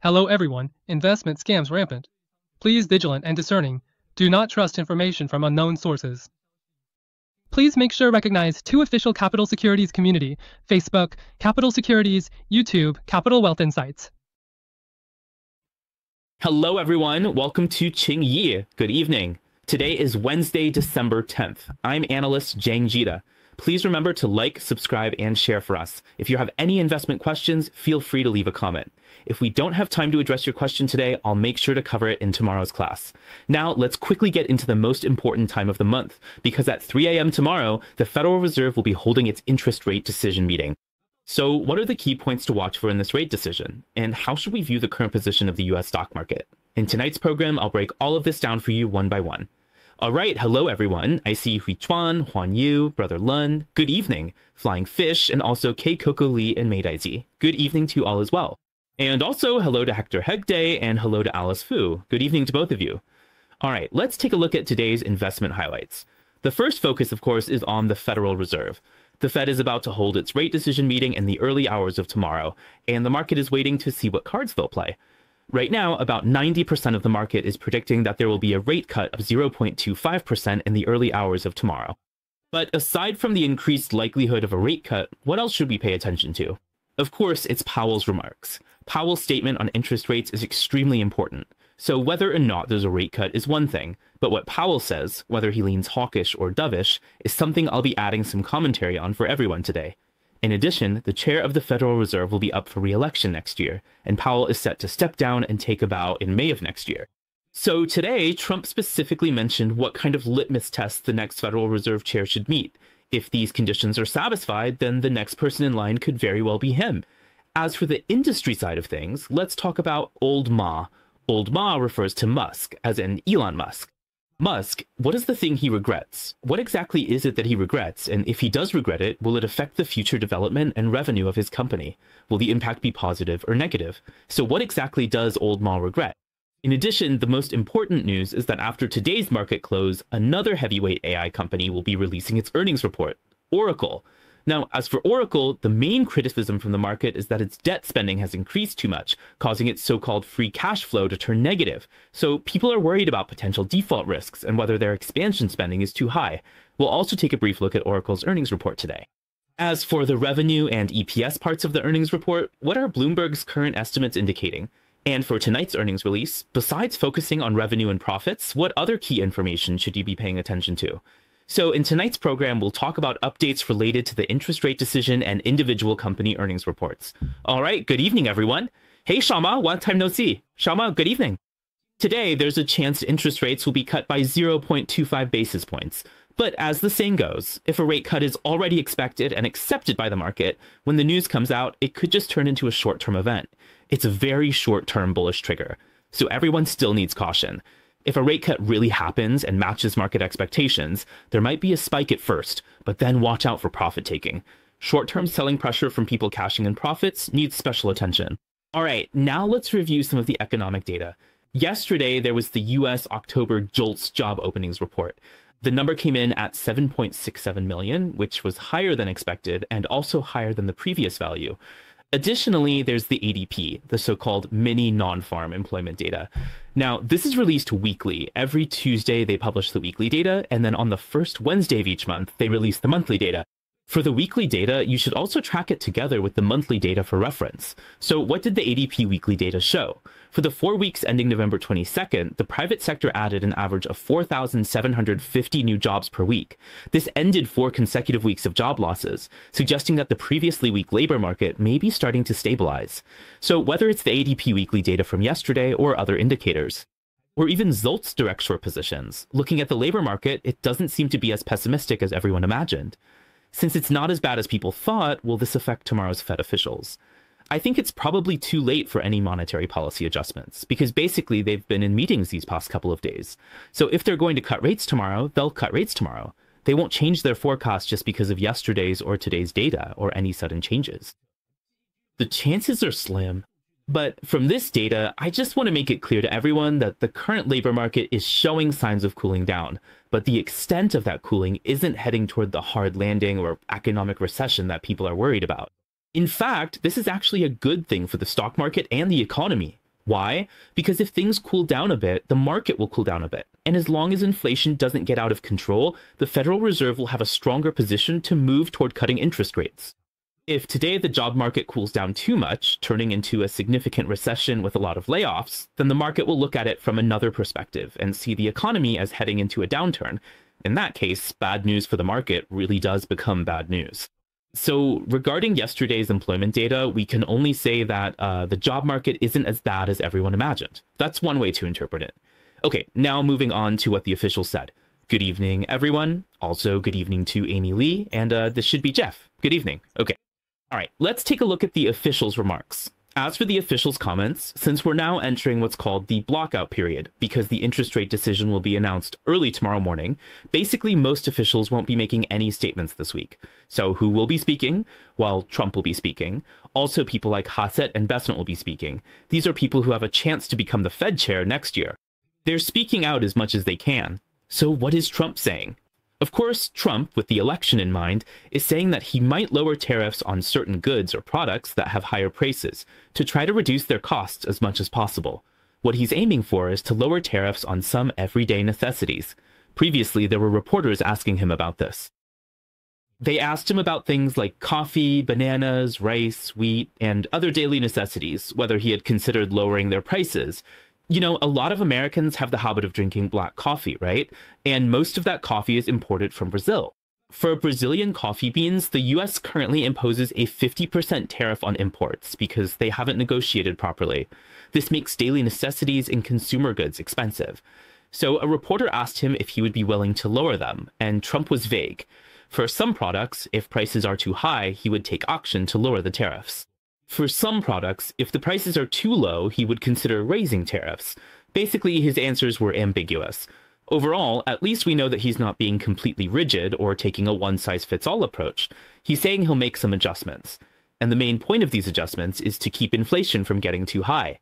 Hello everyone, investment scams rampant. Please vigilant and discerning. Do not trust information from unknown sources. Please make sure to recognize two official Capital Securities community, Facebook, Capital Securities, YouTube, Capital Wealth Insights. Hello everyone, welcome to Ching Yi. Good evening. Today is Wednesday, December 10th. I'm analyst Jang Jita. Please remember to like, subscribe, and share for us. If you have any investment questions, feel free to leave a comment. If we don't have time to address your question today, I'll make sure to cover it in tomorrow's class. Now, let's quickly get into the most important time of the month, because at 3 a.m. tomorrow, the Federal Reserve will be holding its interest rate decision meeting. So what are the key points to watch for in this rate decision? And how should we view the current position of the US stock market? In tonight's program, I'll break all of this down for you one by one. All right, hello everyone. I see Hui Chuan, Huan Yu, Brother Lun. Good evening. Flying Fish, and also K Coco Lee and Mei Daizi. Good evening to you all as well. And also hello to Hector Hegde and hello to Alice Fu. Good evening to both of you. All right, let's take a look at today's investment highlights. The first focus, of course, is on the Federal Reserve. The Fed is about to hold its rate decision meeting in the early hours of tomorrow, and the market is waiting to see what cards they'll play. Right now, about 90% of the market is predicting that there will be a rate cut of 0.25% in the early hours of tomorrow. But aside from the increased likelihood of a rate cut, what else should we pay attention to? Of course, it's Powell's remarks. Powell's statement on interest rates is extremely important. So whether or not there's a rate cut is one thing, but what Powell says, whether he leans hawkish or dovish, is something I'll be adding some commentary on for everyone today. In addition, the chair of the Federal Reserve will be up for re-election next year, and Powell is set to step down and take a bow in May of next year. So today, Trump specifically mentioned what kind of litmus test the next Federal Reserve chair should meet. If these conditions are satisfied, then the next person in line could very well be him. As for the industry side of things, let's talk about Old Ma. Old Ma refers to Musk, as in Elon Musk. Musk, what is the thing he regrets? What exactly is it that he regrets? And if he does regret it, will it affect the future development and revenue of his company? Will the impact be positive or negative? So what exactly does Old Ma regret? In addition, the most important news is that after today's market close, another heavyweight AI company will be releasing its earnings report, Oracle. Now, as for Oracle, the main criticism from the market is that its debt spending has increased too much, causing its so-called free cash flow to turn negative. So people are worried about potential default risks and whether their expansion spending is too high. We'll also take a brief look at Oracle's earnings report today. As for the revenue and EPS parts of the earnings report, what are Bloomberg's current estimates indicating? And for tonight's earnings release, besides focusing on revenue and profits, what other key information should you be paying attention to? So in tonight's program, we'll talk about updates related to the interest rate decision and individual company earnings reports. All right, good evening, everyone. Hey, Shama, long time no see. Shama, good evening. Today, there's a chance interest rates will be cut by 0.25 basis points. But as the saying goes, if a rate cut is already expected and accepted by the market, when the news comes out, it could just turn into a short-term event. It's a very short-term bullish trigger. So everyone still needs caution. If a rate cut really happens and matches market expectations, there might be a spike at first, but then watch out for profit taking. Short-term selling pressure from people cashing in profits needs special attention. All right, now let's review some of the economic data. Yesterday, there was the US October JOLTS job openings report. The number came in at 7.67 million, which was higher than expected and also higher than the previous value. Additionally, there's the ADP, the so-called mini non-farm employment data. Now, this is released weekly. Every Tuesday, they publish the weekly data, and then on the first Wednesday of each month, they release the monthly data. For the weekly data, you should also track it together with the monthly data for reference. So what did the ADP weekly data show? For the 4 weeks ending November 22nd, the private sector added an average of 4,750 new jobs per week. This ended 4 consecutive weeks of job losses, suggesting that the previously weak labor market may be starting to stabilize. So whether it's the ADP weekly data from yesterday or other indicators, or even Zolt's direct short positions, looking at the labor market, it doesn't seem to be as pessimistic as everyone imagined. Since it's not as bad as people thought, will this affect tomorrow's Fed officials? I think it's probably too late for any monetary policy adjustments, because basically they've been in meetings these past couple of days. So if they're going to cut rates tomorrow, they'll cut rates tomorrow. They won't change their forecast just because of yesterday's or today's data or any sudden changes. The chances are slim. But from this data, I just want to make it clear to everyone that the current labor market is showing signs of cooling down, but the extent of that cooling isn't heading toward the hard landing or economic recession that people are worried about. In fact, this is actually a good thing for the stock market and the economy. Why? Because if things cool down a bit, the market will cool down a bit. And as long as inflation doesn't get out of control, the Federal Reserve will have a stronger position to move toward cutting interest rates. If today the job market cools down too much, turning into a significant recession with a lot of layoffs, then the market will look at it from another perspective and see the economy as heading into a downturn. In that case, bad news for the market really does become bad news. So regarding yesterday's employment data, we can only say that the job market isn't as bad as everyone imagined. That's one way to interpret it. Okay, now moving on to what the officials said. Good evening, everyone. Also, good evening to Amy Lee, and this should be Jeff. Good evening. Okay. All right, let's take a look at the officials' remarks. As for the officials' comments, since we're now entering what's called the blockout period, because the interest rate decision will be announced early tomorrow morning, basically most officials won't be making any statements this week. So who will be speaking? Well, Trump will be speaking. Also, people like Hassett and Bessent will be speaking. These are people who have a chance to become the Fed chair next year. They're speaking out as much as they can. So what is Trump saying? Of course, Trump, with the election in mind, is saying that he might lower tariffs on certain goods or products that have higher prices to try to reduce their costs as much as possible. What he's aiming for is to lower tariffs on some everyday necessities. Previously, there were reporters asking him about this. They asked him about things like coffee, bananas, rice, wheat, and other daily necessities, whether he had considered lowering their prices. You know, a lot of Americans have the habit of drinking black coffee, right? And most of that coffee is imported from Brazil. For Brazilian coffee beans, the US currently imposes a 50% tariff on imports because they haven't negotiated properly. This makes daily necessities and consumer goods expensive. So a reporter asked him if he would be willing to lower them, and Trump was vague. For some products, if prices are too high, he would take action to lower the tariffs. For some products, if the prices are too low, he would consider raising tariffs. Basically, his answers were ambiguous. Overall, at least we know that he's not being completely rigid or taking a one-size-fits-all approach. He's saying he'll make some adjustments. And the main point of these adjustments is to keep inflation from getting too high.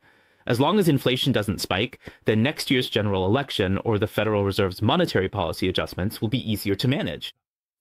As long as inflation doesn't spike, then next year's general election or the Federal Reserve's monetary policy adjustments will be easier to manage.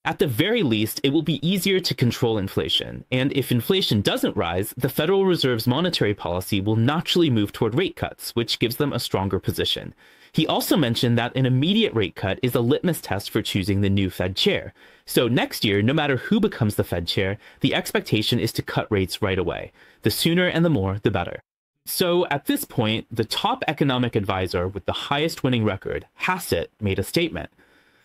At the very least, it will be easier to control inflation, and if inflation doesn't rise, the Federal Reserve's monetary policy will naturally move toward rate cuts, which gives them a stronger position. He also mentioned that an immediate rate cut is a litmus test for choosing the new Fed chair. So next year, no matter who becomes the Fed chair, the expectation is to cut rates right away. The sooner and the more, the better. So at this point, the top economic advisor with the highest winning record, Hassett, made a statement.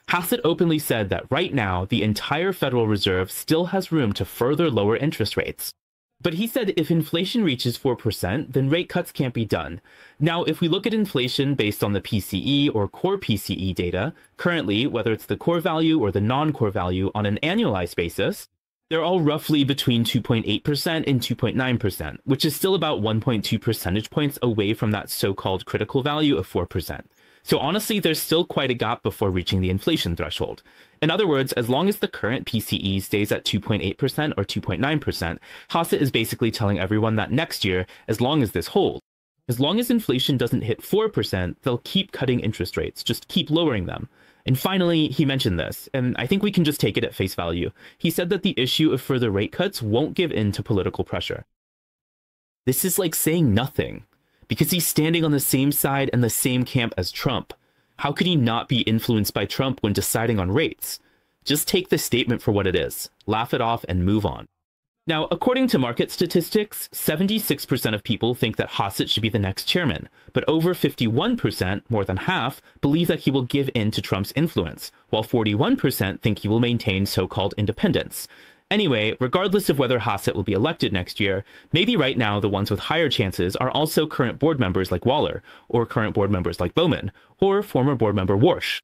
Hassett openly said that right now, the entire Federal Reserve still has room to further lower interest rates. But he said if inflation reaches 4%, then rate cuts can't be done. Now, if we look at inflation based on the PCE or core PCE data, currently, whether it's the core value or the non-core value on an annualized basis, they're all roughly between 2.8% and 2.9%, which is still about 1.2 percentage points away from that so-called critical value of 4%. So honestly, there's still quite a gap before reaching the inflation threshold. In other words, as long as the current PCE stays at 2.8% or 2.9%, Hassett is basically telling everyone that next year, as long as this holds, as long as inflation doesn't hit 4%, they'll keep cutting interest rates, just keep lowering them. And finally, he mentioned this, and I think we can just take it at face value. He said that the issue of further rate cuts won't give in to political pressure. This is like saying nothing, because he's standing on the same side and the same camp as Trump. How could he not be influenced by Trump when deciding on rates? Just take the statement for what it is, laugh it off, and move on. Now, according to market statistics, 76% of people think that Hassett should be the next chairman, but over 51%, more than half, believe that he will give in to Trump's influence, while 41% think he will maintain so-called independence. Anyway, regardless of whether Hassett will be elected next year, maybe right now the ones with higher chances are also current board members like Waller, or current board members like Bowman, or former board member Warsh.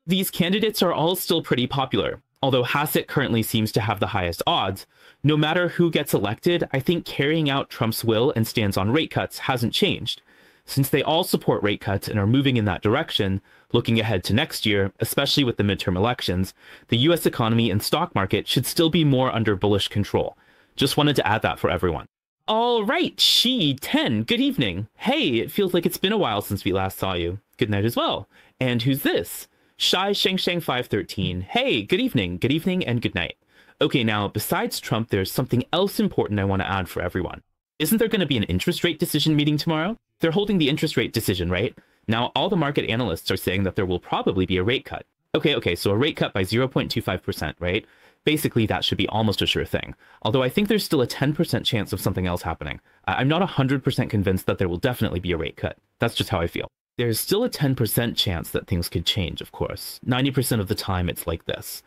These candidates are all still pretty popular. Although Hassett currently seems to have the highest odds, no matter who gets elected, I think carrying out Trump's will and stance on rate cuts hasn't changed. Since they all support rate cuts and are moving in that direction, looking ahead to next year, especially with the midterm elections, the US economy and stock market should still be more under bullish control. Just wanted to add that for everyone. All right, She-10, good evening. Hey, it feels like it's been a while since we last saw you. Good night as well. And who's this? Shy Shang Shang 513. Hey, good evening, and good night. Okay, now, besides Trump, there's something else important I want to add for everyone. Isn't there going to be an interest rate decision meeting tomorrow? They're holding the interest rate decision, right? Now, all the market analysts are saying that there will probably be a rate cut. Okay, so a rate cut by 0.25%, right? Basically, that should be almost a sure thing. Although I think there's still a 10% chance of something else happening. I'm not 100% convinced that there will definitely be a rate cut. That's just how I feel. There's still a 10% chance that things could change, of course. 90% of the time, it's like this.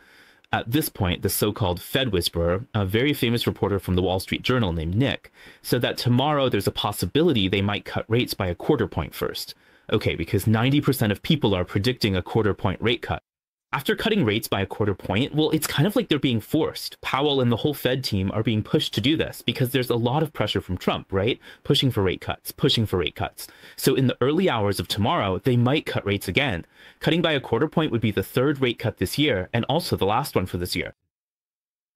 At this point, the so-called Fed whisperer, a very famous reporter from the Wall Street Journal named Nick, said that tomorrow there's a possibility they might cut rates by a quarter point first. Okay, because 90% of people are predicting a quarter point rate cut. After cutting rates by a quarter point, well, it's kind of like they're being forced. Powell and the whole Fed team are being pushed to do this because there's a lot of pressure from Trump, right? Pushing for rate cuts. So in the early hours of tomorrow, they might cut rates again. Cutting by a quarter point would be the third rate cut this year and also the last one for this year.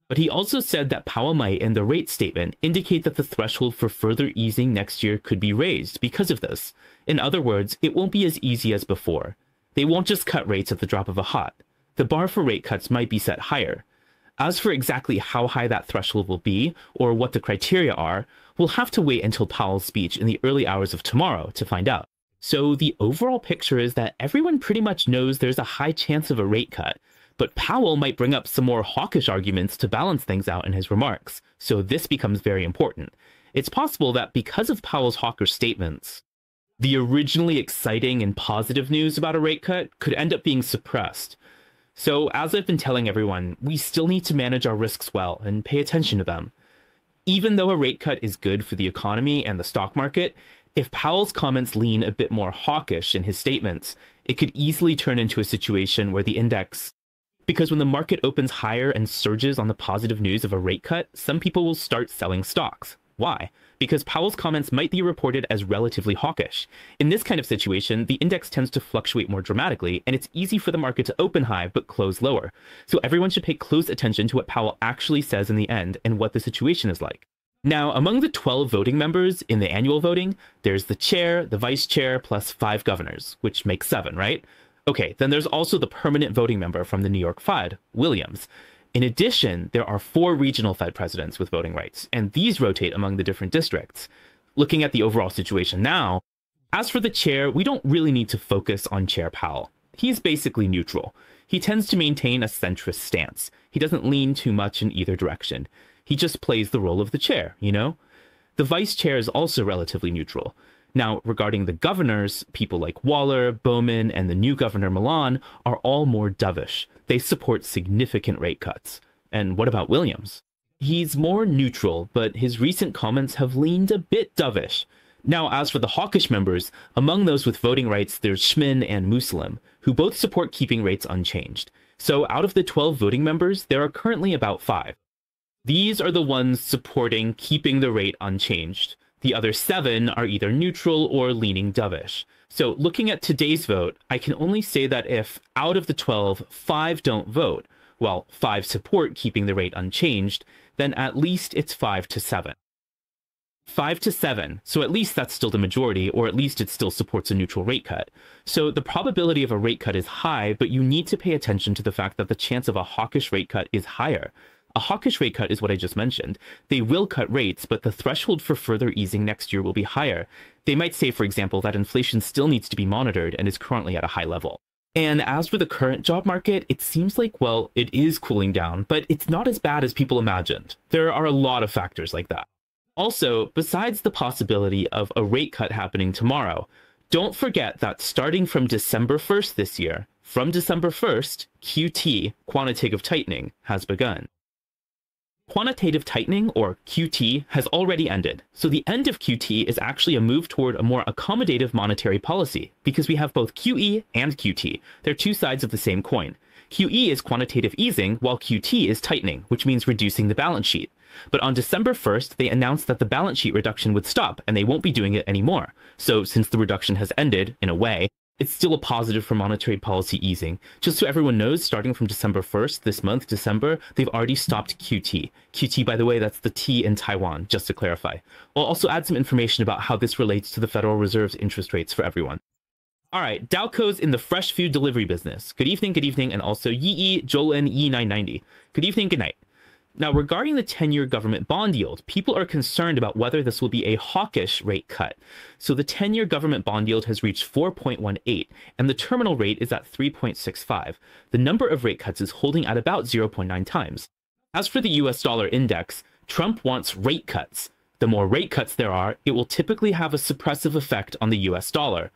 But he also said that Powell might, in the rate statement, indicate that the threshold for further easing next year could be raised because of this. In other words, it won't be as easy as before. They won't just cut rates at the drop of a hat. The bar for rate cuts might be set higher. As for exactly how high that threshold will be, or what the criteria are, we'll have to wait until Powell's speech in the early hours of tomorrow to find out. So the overall picture is that everyone pretty much knows there's a high chance of a rate cut, but Powell might bring up some more hawkish arguments to balance things out in his remarks, so this becomes very important. It's possible that because of Powell's hawkish statements, the originally exciting and positive news about a rate cut could end up being suppressed. So, as I've been telling everyone, we still need to manage our risks well and pay attention to them. Even though a rate cut is good for the economy and the stock market, if Powell's comments lean a bit more hawkish in his statements, it could easily turn into a situation where the index... Because when the market opens higher and surges on the positive news of a rate cut, some people will start selling stocks. Why? Because Powell's comments might be reported as relatively hawkish. In this kind of situation, the index tends to fluctuate more dramatically, and it's easy for the market to open high but close lower. So everyone should pay close attention to what Powell actually says in the end and what the situation is like. Now, among the 12 voting members in the annual voting, there's the chair, the vice chair, plus 5 governors, which makes 7, right? Okay, then there's also the permanent voting member from the New York Fed, Williams. In addition, there are 4 regional Fed presidents with voting rights, and these rotate among the different districts. Looking at the overall situation now, as for the chair, we don't really need to focus on Chair Powell. He's basically neutral. He tends to maintain a centrist stance. He doesn't lean too much in either direction. He just plays the role of the chair, you know? The vice chair is also relatively neutral. Now, regarding the governors, people like Waller, Bowman, and the new governor Milan are all more dovish. They support significant rate cuts. And what about Williams? He's more neutral, but his recent comments have leaned a bit dovish. Now, as for the hawkish members, among those with voting rights, there's Schmin and Muslim, who both support keeping rates unchanged. So out of the 12 voting members, there are currently about 5. These are the ones supporting keeping the rate unchanged. The other 7 are either neutral or leaning dovish. So looking at today's vote, I can only say that if out of the 12, 5 don't vote, while 5 support keeping the rate unchanged, then at least it's 5 to 7. 5 to 7, so at least that's still the majority, or at least it still supports a neutral rate cut. So the probability of a rate cut is high, but you need to pay attention to the fact that the chance of a hawkish rate cut is higher. A hawkish rate cut is what I just mentioned. They will cut rates, but the threshold for further easing next year will be higher. They might say, for example, that inflation still needs to be monitored and is currently at a high level. And as for the current job market, it seems like, well, it is cooling down, but it's not as bad as people imagined. There are a lot of factors like that. Also, besides the possibility of a rate cut happening tomorrow, don't forget that starting from December 1st this year, from December 1st, QT, quantitative tightening, has begun. Quantitative tightening, or QT, has already ended. So the end of QT is actually a move toward a more accommodative monetary policy, because we have both QE and QT. They're two sides of the same coin. QE is quantitative easing, while QT is tightening, which means reducing the balance sheet. But on December 1st, they announced that the balance sheet reduction would stop, and they won't be doing it anymore. So since the reduction has ended, in a way, it's still a positive for monetary policy easing. Just so everyone knows, starting from December 1st, this month, December, they've already stopped QT. QT, by the way, that's the T in Taiwan, just to clarify. We'll also add some information about how this relates to the Federal Reserve's interest rates for everyone. All right, Dowco's in the fresh food delivery business. Good evening, and also Yi Jolin E990. Good evening, good night. Now, regarding the 10-year government bond yield, people are concerned about whether this will be a hawkish rate cut. So the 10-year government bond yield has reached 4.18, and the terminal rate is at 3.65. The number of rate cuts is holding at about 0.9 times. As for the US dollar index, Trump wants rate cuts. The more rate cuts there are, it will typically have a suppressive effect on the US dollar.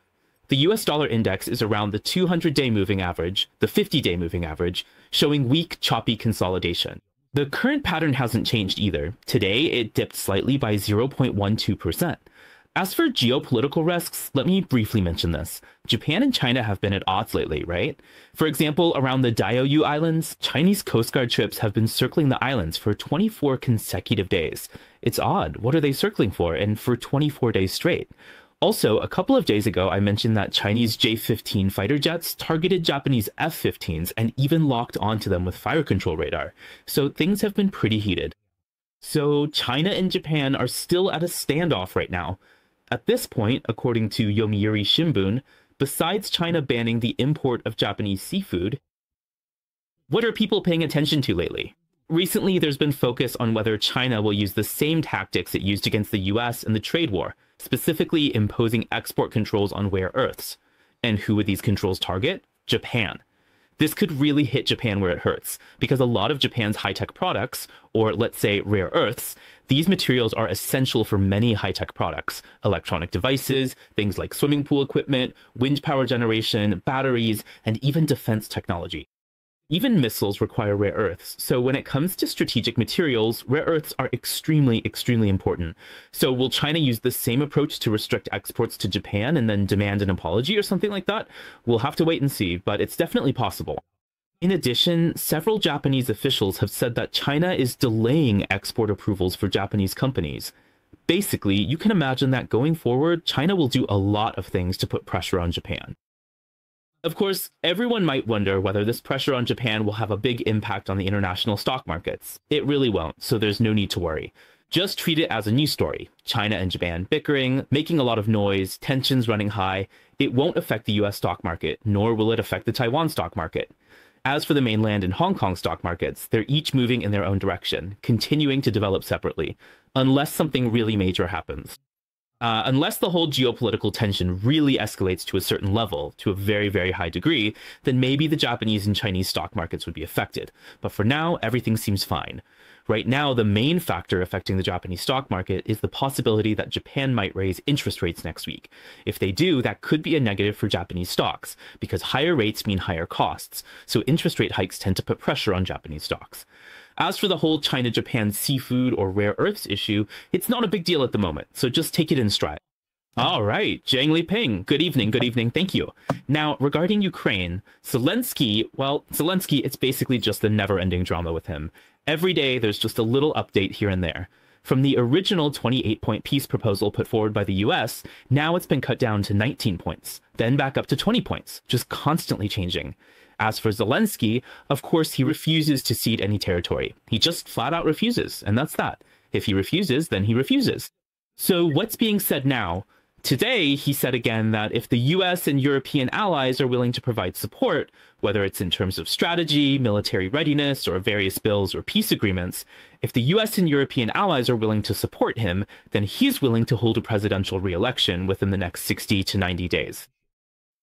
The US dollar index is around the 200-day moving average, the 50-day moving average, showing weak, choppy consolidation. The current pattern hasn't changed either. Today, it dipped slightly by 0.12%. As for geopolitical risks, let me briefly mention this. Japan and China have been at odds lately, right? For example, around the Diaoyu Islands, Chinese Coast Guard ships have been circling the islands for 24 consecutive days. It's odd. What are they circling for? And for 24 days straight? Also, a couple of days ago, I mentioned that Chinese J-15 fighter jets targeted Japanese F-15s and even locked onto them with fire control radar. So things have been pretty heated. So China and Japan are still at a standoff right now. At this point, according to Yomiuri Shimbun, besides China banning the import of Japanese seafood, what are people paying attention to lately? Recently, there's been focus on whether China will use the same tactics it used against the US in the trade war, specifically imposing export controls on rare earths. And who would these controls target? Japan. This could really hit Japan where it hurts, because a lot of Japan's high-tech products, or let's say rare earths, these materials are essential for many high-tech products, electronic devices, things like swimming pool equipment, wind power generation, batteries, and even defense technology. Even missiles require rare earths, so when it comes to strategic materials, rare earths are extremely, extremely important. So will China use the same approach to restrict exports to Japan and then demand an apology or something like that? We'll have to wait and see, but it's definitely possible. In addition, several Japanese officials have said that China is delaying export approvals for Japanese companies. Basically, you can imagine that going forward, China will do a lot of things to put pressure on Japan. Of course, everyone might wonder whether this pressure on Japan will have a big impact on the international stock markets. It really won't, so there's no need to worry. Just treat it as a news story. China and Japan bickering, making a lot of noise, tensions running high. It won't affect the US stock market, nor will it affect the Taiwan stock market. As for the mainland and Hong Kong stock markets, they're each moving in their own direction, continuing to develop separately, unless something really major happens. Unless the whole geopolitical tension really escalates to a certain level, to a very, very high degree, then maybe the Japanese and Chinese stock markets would be affected. But for now, everything seems fine. Right now, the main factor affecting the Japanese stock market is the possibility that Japan might raise interest rates next week. If they do, that could be a negative for Japanese stocks, because higher rates mean higher costs, so interest rate hikes tend to put pressure on Japanese stocks. As for the whole China-Japan seafood or rare earths issue, it's not a big deal at the moment, so just take it in stride. All right, Jiang Liping, good evening, thank you. Now, regarding Ukraine, Zelensky, it's basically just a never-ending drama with him. Every day, there's just a little update here and there. From the original 28-point peace proposal put forward by the US, now it's been cut down to 19 points, then back up to 20 points, just constantly changing. As for Zelensky, of course, he refuses to cede any territory. He just flat out refuses, and that's that. If he refuses, then he refuses. So what's being said now? Today, he said again that if the US and European allies are willing to provide support, whether it's in terms of strategy, military readiness, or various bills or peace agreements, if the US and European allies are willing to support him, then he's willing to hold a presidential re-election within the next 60 to 90 days.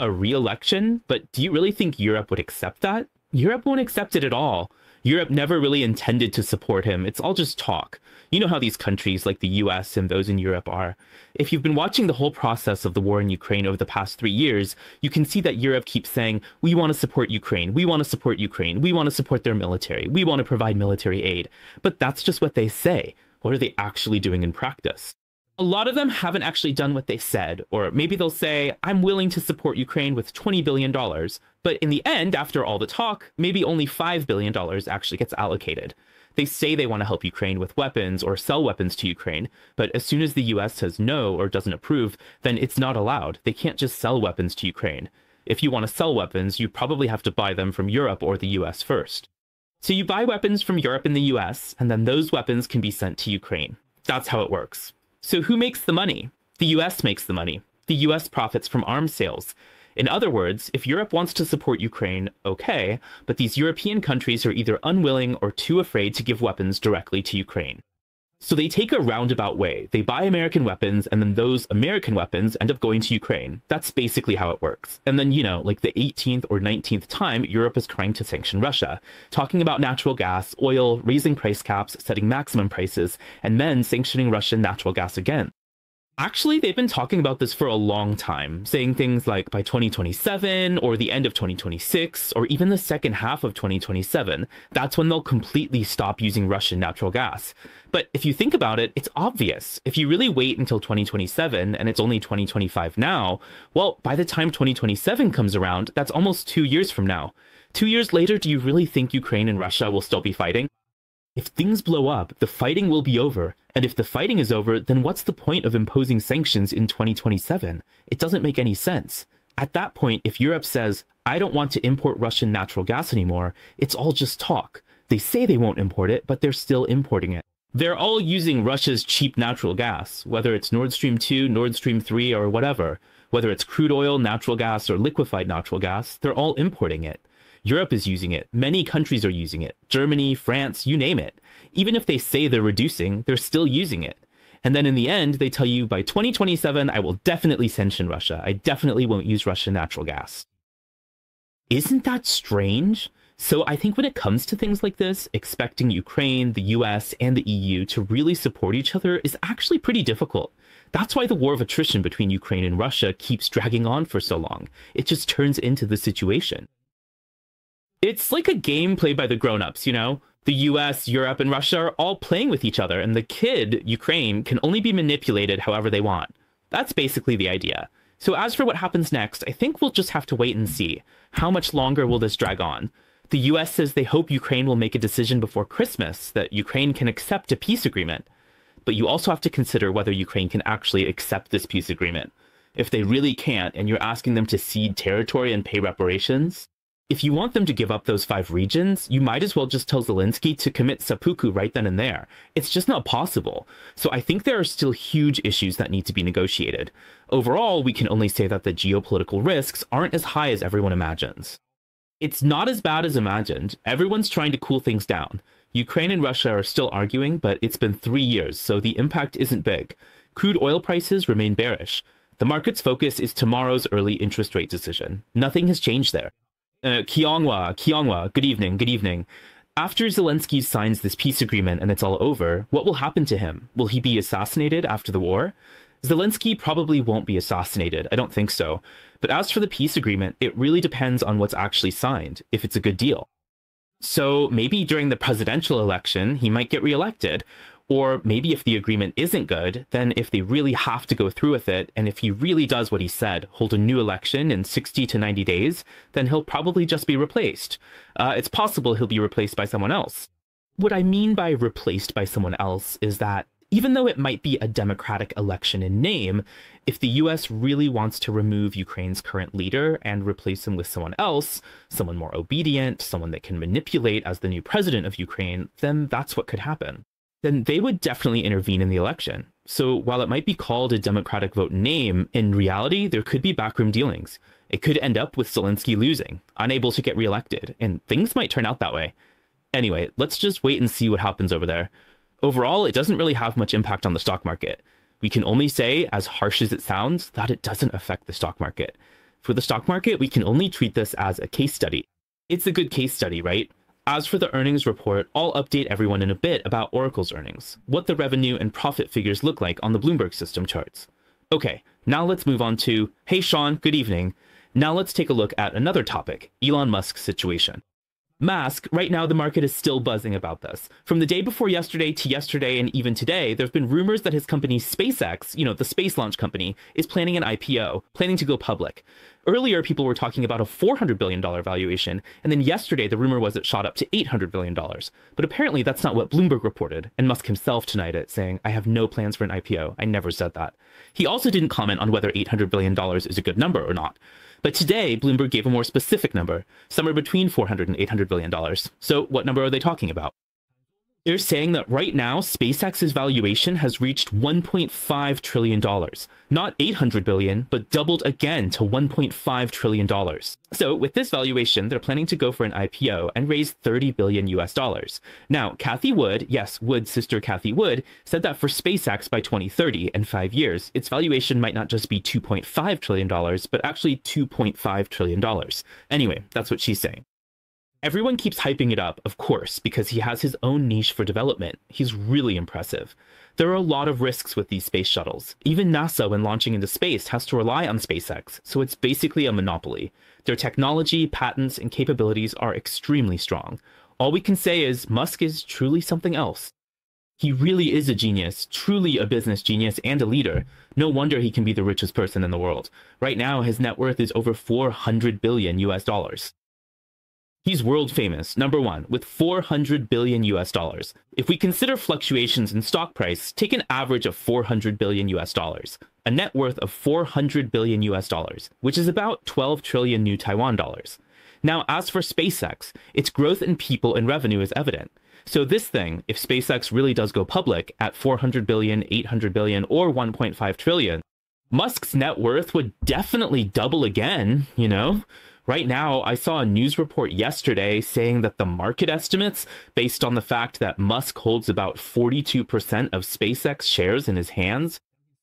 A re-election? But do you really think Europe would accept that? Europe won't accept it at all. Europe never really intended to support him. It's all just talk. You know how these countries like the US and those in Europe are. If you've been watching the whole process of the war in Ukraine over the past 3 years, you can see that Europe keeps saying, we want to support Ukraine, we want to support Ukraine, we want to support their military, we want to provide military aid. But that's just what they say. What are they actually doing in practice? A lot of them haven't actually done what they said, or maybe they'll say, I'm willing to support Ukraine with $20 billion. But in the end, after all the talk, maybe only $5 billion actually gets allocated. They say they want to help Ukraine with weapons or sell weapons to Ukraine, but as soon as the US says no or doesn't approve, then it's not allowed. They can't just sell weapons to Ukraine. If you want to sell weapons, you probably have to buy them from Europe or the US first. So you buy weapons from Europe and the US, and then those weapons can be sent to Ukraine. That's how it works. So who makes the money? The US makes the money. The US profits from arms sales. In other words, if Europe wants to support Ukraine, okay, but these European countries are either unwilling or too afraid to give weapons directly to Ukraine. So they take a roundabout way. They buy American weapons, and then those American weapons end up going to Ukraine. That's basically how it works. And then, like the 18th or 19th time, Europe is trying to sanction Russia, talking about natural gas, oil, raising price caps, setting maximum prices, and then sanctioning Russian natural gas again. Actually, they've been talking about this for a long time, saying things like by 2027 or the end of 2026 or even the second half of 2027, that's when they'll completely stop using Russian natural gas. But if you think about it, it's obvious. If you really wait until 2027 and it's only 2025 now, well, by the time 2027 comes around, that's almost 2 years from now. 2 years later, do you really think Ukraine and Russia will still be fighting? If things blow up, the fighting will be over. And if the fighting is over, then what's the point of imposing sanctions in 2027? It doesn't make any sense. At that point, if Europe says, I don't want to import Russian natural gas anymore, it's all just talk. They say they won't import it, but they're still importing it. They're all using Russia's cheap natural gas, whether it's Nord Stream 2, Nord Stream 3, or whatever. Whether it's crude oil, natural gas, or liquefied natural gas, they're all importing it. Europe is using it. Many countries are using it. Germany, France, you name it. Even if they say they're reducing, they're still using it. And then in the end, they tell you by 2027, I will definitely sanction Russia. I definitely won't use Russian natural gas. Isn't that strange? So I think when it comes to things like this, expecting Ukraine, the US, and the EU to really support each other is actually pretty difficult. That's why the war of attrition between Ukraine and Russia keeps dragging on for so long. It just turns into the situation. It's like a game played by the grown-ups, The US, Europe, and Russia are all playing with each other, and the kid, Ukraine, can only be manipulated however they want. That's basically the idea. So as for what happens next, I think we'll just have to wait and see. How much longer will this drag on? The US says they hope Ukraine will make a decision before Christmas, that Ukraine can accept a peace agreement. But you also have to consider whether Ukraine can actually accept this peace agreement. If they really can't, and you're asking them to cede territory and pay reparations, if you want them to give up those 5 regions, you might as well just tell Zelensky to commit seppuku right then and there. It's just not possible. So I think there are still huge issues that need to be negotiated. Overall, we can only say that the geopolitical risks aren't as high as everyone imagines. It's not as bad as imagined. Everyone's trying to cool things down. Ukraine and Russia are still arguing, but it's been 3 years, so the impact isn't big. Crude oil prices remain bearish. The market's focus is tomorrow's early interest rate decision. Nothing has changed there. Kyonghwa, good evening. After Zelensky signs this peace agreement and it's all over, what will happen to him? Will he be assassinated after the war? Zelensky probably won't be assassinated. I don't think so. But as for the peace agreement, it really depends on what's actually signed, if it's a good deal. So maybe during the presidential election, he might get reelected. Or maybe if the agreement isn't good, then if they really have to go through with it, and if he really does what he said, hold a new election in 60 to 90 days, then he'll probably just be replaced. It's possible he'll be replaced by someone else. What I mean by replaced by someone else is that even though it might be a democratic election in name, if the US really wants to remove Ukraine's current leader and replace him with someone else, someone more obedient, someone that can manipulate as the new president of Ukraine, then that's what could happen. Then they would definitely intervene in the election. So while it might be called a democratic vote in name, in reality, there could be backroom dealings. It could end up with Zelensky losing, unable to get reelected, and things might turn out that way. Anyway, let's just wait and see what happens over there. Overall, it doesn't really have much impact on the stock market. We can only say, as harsh as it sounds, that it doesn't affect the stock market. For the stock market, we can only treat this as a case study. It's a good case study, right? As for the earnings report, I'll update everyone in a bit about Oracle's earnings, what the revenue and profit figures look like on the Bloomberg system charts. Okay, now let's move on to, hey Sean, good evening. Now let's take a look at another topic, Elon Musk's situation. Musk, right now the market is still buzzing about this. From the day before yesterday to yesterday and even today, there have been rumors that his company SpaceX, the space launch company, is planning an IPO, planning to go public. Earlier, people were talking about a $400 billion valuation, and then yesterday the rumor was it shot up to $800 billion. But apparently that's not what Bloomberg reported, and Musk himself denied it, saying, I have no plans for an IPO. I never said that. He also didn't comment on whether $800 billion is a good number or not. But today, Bloomberg gave a more specific number, somewhere between $400 and $800 billion. So what number are they talking about? They're saying that right now, SpaceX's valuation has reached $1.5 trillion. Not $800 billion, but doubled again to $1.5 trillion. So with this valuation, they're planning to go for an IPO and raise $30 billion US. Now, Cathie Wood, yes, Wood's sister Cathie Wood, said that for SpaceX by 2030, in 5 years, its valuation might not just be $2.5 trillion, but actually $2.5 trillion. Anyway, that's what she's saying. Everyone keeps hyping it up, of course, because he has his own niche for development. He's really impressive. There are a lot of risks with these space shuttles. Even NASA, when launching into space, has to rely on SpaceX, so it's basically a monopoly. Their technology, patents, and capabilities are extremely strong. All we can say is Musk is truly something else. He really is a genius, truly a business genius and a leader. No wonder he can be the richest person in the world. Right now, his net worth is over $400 billion US. He's world famous, number one, with $400 billion US. If we consider fluctuations in stock price, take an average of $400 billion US, a net worth of $400 billion US, which is about 12 trillion new Taiwan dollars. Now, as for SpaceX, its growth in people and revenue is evident. So this thing, if SpaceX really does go public at 400 billion, 800 billion, or 1.5 trillion, Musk's net worth would definitely double again, you know? Right now, I saw a news report yesterday saying that the market estimates, based on the fact that Musk holds about 42% of SpaceX shares in his hands,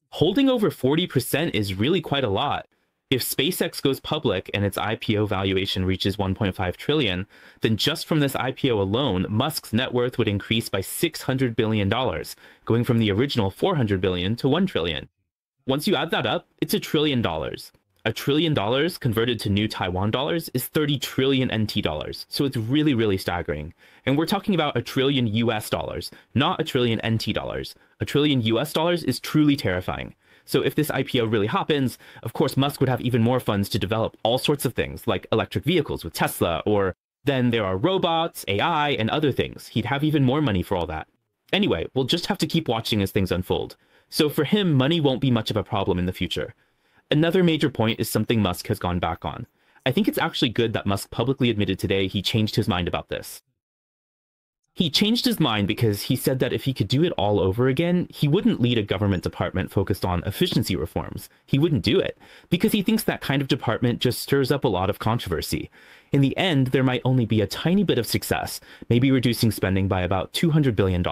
holding over 40% is really quite a lot. If SpaceX goes public and its IPO valuation reaches 1.5 trillion, then just from this IPO alone, Musk's net worth would increase by $600 billion, going from the original 400 billion to 1 trillion. Once you add that up, it's $1 trillion. $1 trillion converted to new Taiwan dollars is 30 trillion NT dollars. So it's really, really staggering. And we're talking about $1 trillion US dollars, not $1 trillion NT dollars. $1 trillion US dollars is truly terrifying. So if this IPO really happens, of course, Musk would have even more funds to develop all sorts of things like electric vehicles with Tesla, or then there are robots, AI, and other things. He'd have even more money for all that. Anyway, we'll just have to keep watching as things unfold. So for him, money won't be much of a problem in the future. Another major point is something Musk has gone back on. I think it's actually good that Musk publicly admitted today he changed his mind about this. He changed his mind because he said that if he could do it all over again, he wouldn't lead a government department focused on efficiency reforms. He wouldn't do it because he thinks that kind of department just stirs up a lot of controversy. In the end, there might only be a tiny bit of success, maybe reducing spending by about $200 billion.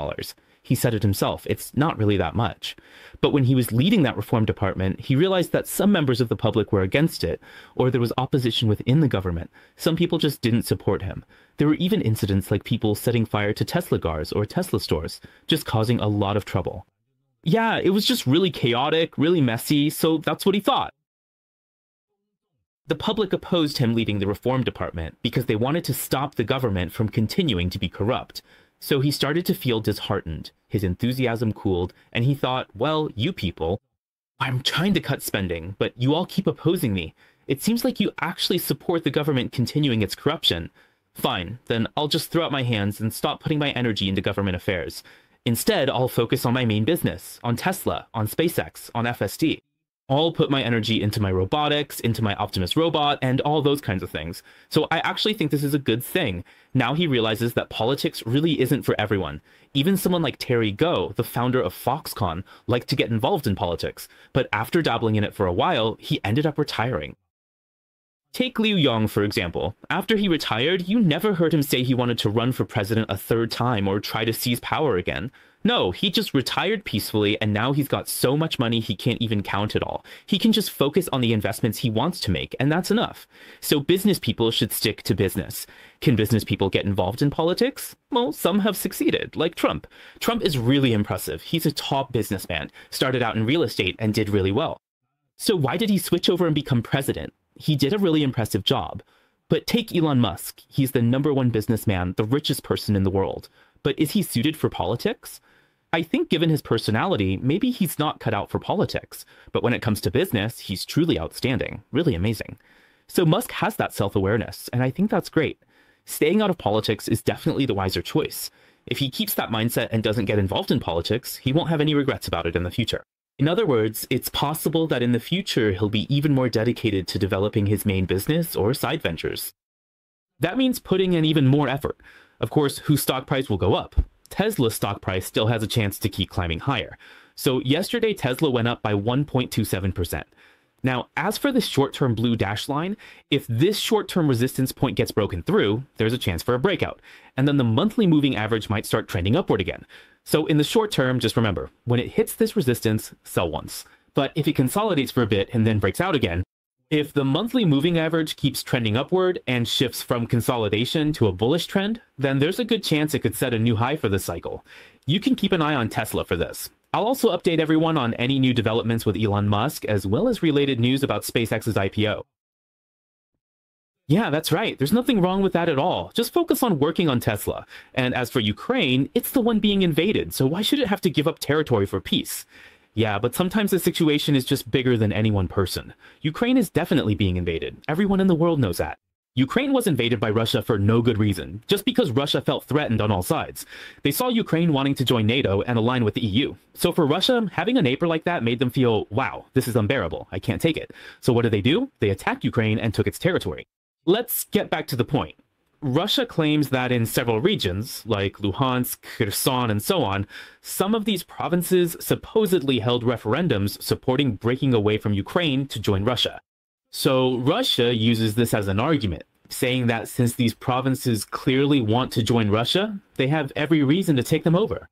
He said it himself, it's not really that much. But when he was leading that reform department, he realized that some members of the public were against it, or there was opposition within the government. Some people just didn't support him. There were even incidents like people setting fire to Tesla cars or Tesla stores, just causing a lot of trouble. Yeah, it was just really chaotic, really messy, so that's what he thought. The public opposed him leading the reform department because they wanted to stop the government from continuing to be corrupt. So he started to feel disheartened, his enthusiasm cooled, and he thought, well, you people, I'm trying to cut spending, but you all keep opposing me. It seems like you actually support the government continuing its corruption. Fine, then I'll just throw out my hands and stop putting my energy into government affairs. Instead, I'll focus on my main business, on Tesla, on SpaceX, on FSD. I'll put my energy into my robotics, into my Optimus robot, and all those kinds of things. So I actually think this is a good thing. Now he realizes that politics really isn't for everyone. Even someone like Terry Gou, the founder of Foxconn, liked to get involved in politics, but after dabbling in it for a while, he ended up retiring. Take Liu Yong, for example. After he retired, you never heard him say he wanted to run for president a third time or try to seize power again. No, he just retired peacefully, and now he's got so much money he can't even count it all. He can just focus on the investments he wants to make, and that's enough. So business people should stick to business. Can business people get involved in politics? Well, some have succeeded, like Trump. Trump is really impressive. He's a top businessman, started out in real estate and did really well. So why did he switch over and become president? He did a really impressive job. But take Elon Musk. He's the #1 businessman, the richest person in the world. But is he suited for politics? I think given his personality, maybe he's not cut out for politics. But when it comes to business, he's truly outstanding, really amazing. So Musk has that self-awareness, and I think that's great. Staying out of politics is definitely the wiser choice. If he keeps that mindset and doesn't get involved in politics, he won't have any regrets about it in the future. In other words, it's possible that in the future he'll be even more dedicated to developing his main business or side ventures. That means putting in even more effort. Of course, whose stock price will go up? Tesla stock price still has a chance to keep climbing higher. So yesterday, Tesla went up by 1.27%. Now, as for the short-term blue dash line, if this short-term resistance point gets broken through, there's a chance for a breakout. And then the monthly moving average might start trending upward again. So in the short term, just remember, when it hits this resistance, sell once. But if it consolidates for a bit and then breaks out again, if the monthly moving average keeps trending upward and shifts from consolidation to a bullish trend, then there's a good chance it could set a new high for this cycle. You can keep an eye on Tesla for this. I'll also update everyone on any new developments with Elon Musk, as well as related news about SpaceX's IPO. Yeah, that's right. There's nothing wrong with that at all. Just focus on working on Tesla. And as for Ukraine, it's the one being invaded, so why should it have to give up territory for peace? Yeah, but sometimes the situation is just bigger than any one person. Ukraine is definitely being invaded. Everyone in the world knows that. Ukraine was invaded by Russia for no good reason, just because Russia felt threatened on all sides. They saw Ukraine wanting to join NATO and align with the EU. So for Russia, having a neighbor like that made them feel, wow, this is unbearable. I can't take it. So what do? They attacked Ukraine and took its territory. Let's get back to the point. Russia claims that in several regions, like Luhansk, Kherson, and so on, some of these provinces supposedly held referendums supporting breaking away from Ukraine to join Russia. So Russia uses this as an argument, saying that since these provinces clearly want to join Russia, they have every reason to take them over.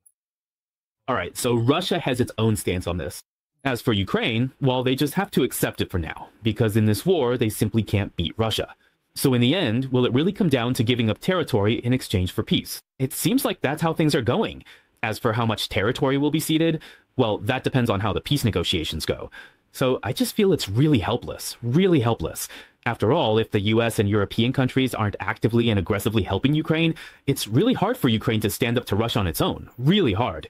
Alright, so Russia has its own stance on this. As for Ukraine, well, they just have to accept it for now, because in this war, they simply can't beat Russia. So in the end, will it really come down to giving up territory in exchange for peace? It seems like that's how things are going. As for how much territory will be ceded, well, that depends on how the peace negotiations go. So I just feel it's really helpless, really helpless. After all, if the US and European countries aren't actively and aggressively helping Ukraine, it's really hard for Ukraine to stand up to Russia on its own. Really hard.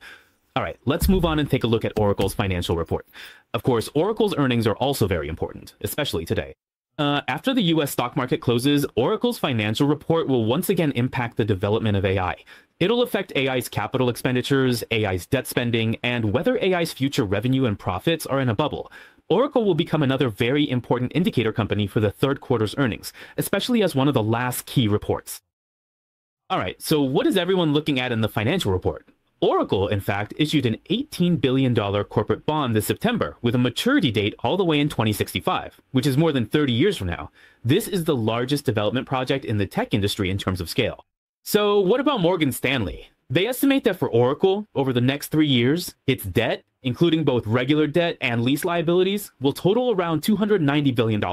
All right, let's move on and take a look at Oracle's financial report. Of course, Oracle's earnings are also very important, especially today. After the US stock market closes, Oracle's financial report will once again impact the development of AI. It'll affect AI's capital expenditures, AI's debt spending, and whether AI's future revenue and profits are in a bubble. Oracle will become another very important indicator company for the third quarter's earnings, especially as one of the last key reports. Alright, so what is everyone looking at in the financial report? Oracle, in fact, issued an $18 billion corporate bond this September with a maturity date all the way in 2065, which is more than 30 years from now. This is the largest development project in the tech industry in terms of scale. So what about Morgan Stanley? They estimate that for Oracle, over the next 3 years, its debt, including both regular debt and lease liabilities, will total around $290 billion.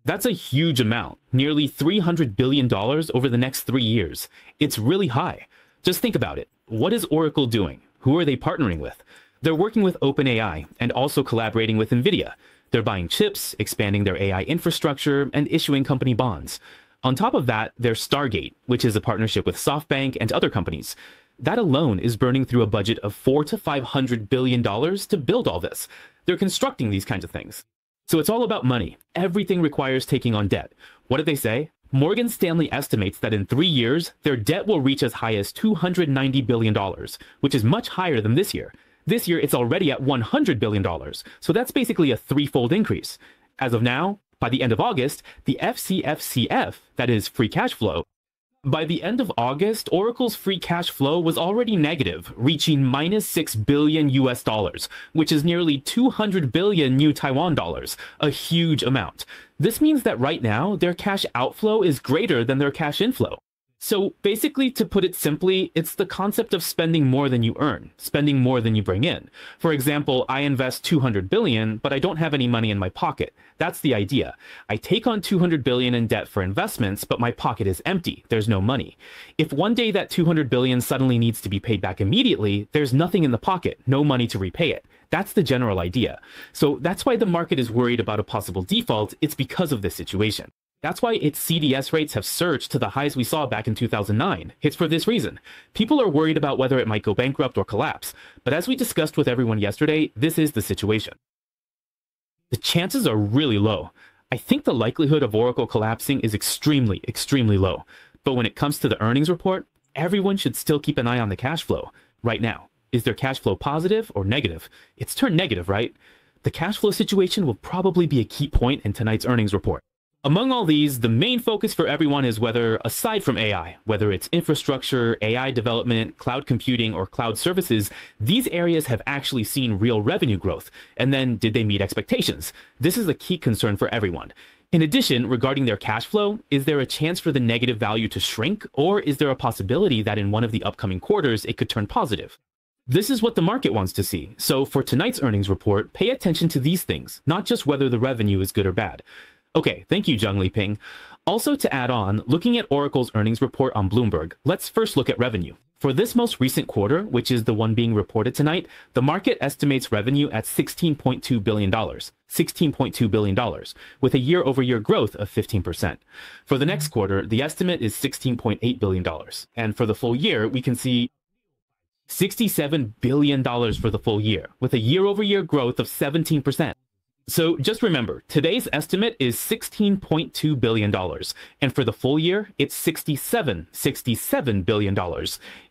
That's a huge amount, nearly $300 billion over the next 3 years. It's really high. Just think about it. What is Oracle doing? Who are they partnering with? They're working with OpenAI and also collaborating with NVIDIA. They're buying chips, expanding their AI infrastructure, and issuing company bonds. On top of that, there's Stargate, which is a partnership with SoftBank and other companies. That alone is burning through a budget of $400 to $500 billion to build all this. They're constructing these kinds of things. So it's all about money. Everything requires taking on debt. What did they say? Morgan Stanley estimates that in 3 years, their debt will reach as high as $290 billion, which is much higher than this year. This year, it's already at $100 billion, so that's basically a threefold increase. As of now, by the end of August, the FCFCF, that is free cash flow, by the end of August, Oracle's free cash flow was already negative, reaching minus $6 billion US dollars, which is nearly 200 billion new Taiwan dollars, a huge amount. This means that right now, their cash outflow is greater than their cash inflow. So basically, to put it simply, it's the concept of spending more than you earn, spending more than you bring in. For example, I invest 200 billion, but I don't have any money in my pocket. That's the idea. I take on 200 billion in debt for investments, but my pocket is empty. There's no money. If one day that 200 billion suddenly needs to be paid back immediately, there's nothing in the pocket, no money to repay it. That's the general idea. So that's why the market is worried about a possible default. It's because of this situation. That's why its CDS rates have surged to the highs we saw back in 2009. It's for this reason. People are worried about whether it might go bankrupt or collapse. But as we discussed with everyone yesterday, this is the situation. The chances are really low. I think the likelihood of Oracle collapsing is extremely, extremely low. But when it comes to the earnings report, everyone should still keep an eye on the cash flow. Right now, is their cash flow positive or negative? It's turned negative, right? The cash flow situation will probably be a key point in tonight's earnings report. Among all these, the main focus for everyone is whether, aside from AI, whether it's infrastructure, AI development, cloud computing, or cloud services, these areas have actually seen real revenue growth. And then, did they meet expectations? This is a key concern for everyone. In addition, regarding their cash flow, is there a chance for the negative value to shrink, or is there a possibility that in one of the upcoming quarters it could turn positive? This is what the market wants to see. So for tonight's earnings report, pay attention to these things, not just whether the revenue is good or bad. Okay, thank you, Zheng Liping. Also to add on, looking at Oracle's earnings report on Bloomberg, let's first look at revenue. For this most recent quarter, which is the one being reported tonight, the market estimates revenue at $16.2 billion, $16.2 billion, with a year-over-year growth of 15%. For the next quarter, the estimate is $16.8 billion. And for the full year, we can see $67 billion for the full year, with a year-over-year growth of 17%. So just remember, today's estimate is $16.2 billion, and for the full year, it's $67 billion.